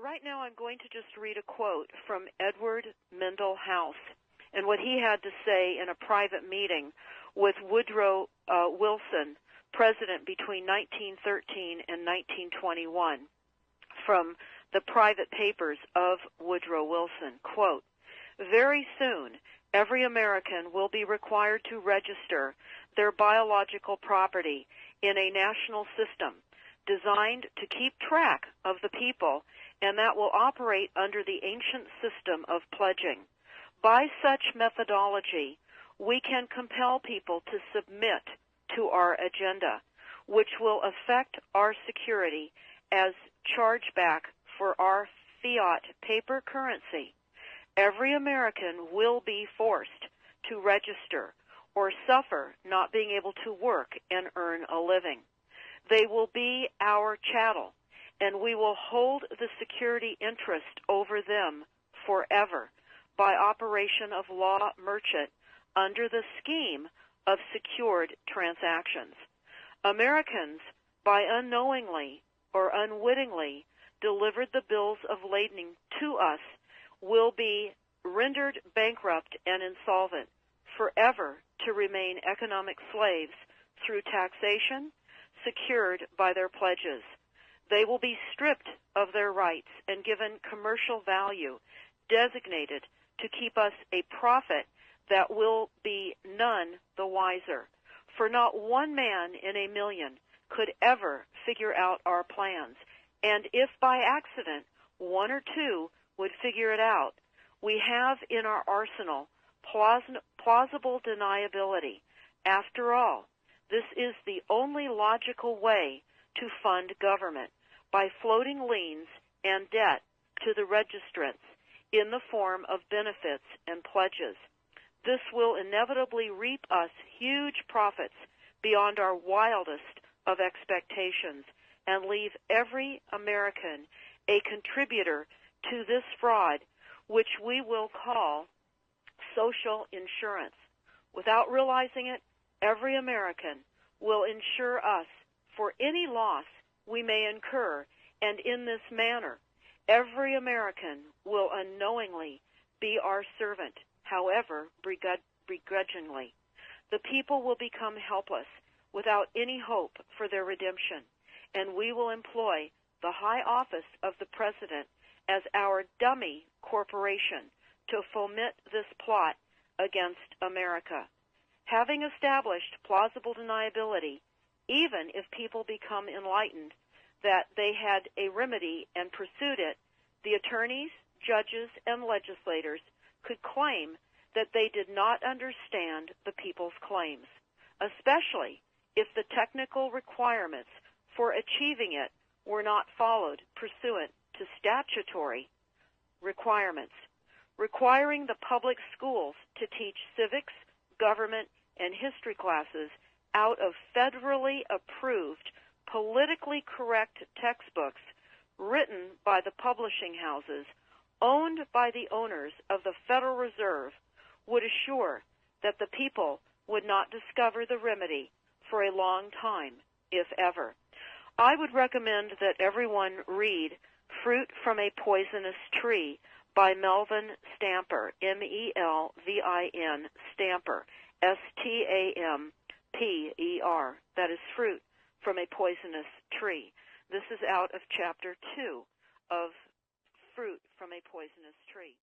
right now I'm going to just read a quote from Edward Mendell House and what he had to say in a private meeting with Woodrow Wilson, president between 1913 and 1921, from the private papers of Woodrow Wilson. Quote, "Very soon, every American will be required to register their biological property in a national system designed to keep track of the people, and that will operate under the ancient system of pledging. By such methodology, we can compel people to submit to our agenda, which will affect our security as chargeback for our fiat paper currency. Every American will be forced to register or suffer not being able to work and earn a living. They will be our chattel, and we will hold the security interest over them forever by operation of law merchant under the scheme of secured transactions. Americans, by unknowingly or unwittingly delivered the bills of lading to us, will be rendered bankrupt and insolvent, forever to remain economic slaves through taxation secured by their pledges. They will be stripped of their rights and given commercial value, designated to keep us a profit that will be none the wiser. For not one man in a million could ever figure out our plans, and if by accident one or two would figure it out, we have in our arsenal plausible deniability. After all, this is the only logical way to fund government, by floating liens and debt to the registrants in the form of benefits and pledges. This will inevitably reap us huge profits beyond our wildest of expectations and leave every American a contributor to this fraud, which we will call social insurance. Without realizing it, every American will insure us for any loss we may incur, and in this manner, every American will unknowingly be our servant, however begrudgingly. The people will become helpless, without any hope for their redemption, and we will employ the high office of the President as our dummy corporation to foment this plot against America. Having established plausible deniability, even if people become enlightened that they had a remedy and pursued it, the attorneys, judges, and legislators could claim that they did not understand the people's claims, especially if the technical requirements for achieving it were not followed pursuant to statutory requirements. Requiring the public schools to teach civics, government, and history classes out of federally approved, politically correct textbooks written by the publishing houses, owned by the owners of the Federal Reserve, would assure that the people would not discover the remedy for a long time, if ever. I would recommend that everyone read Fruit from a Poisonous Tree by Melvin Stamper, M-E-L-V-I-N, Stamper, S-T-A-M-P-E-R. That is Fruit from a Poisonous Tree. This is out of Chapter 2 of Fruit from a Poisonous Tree.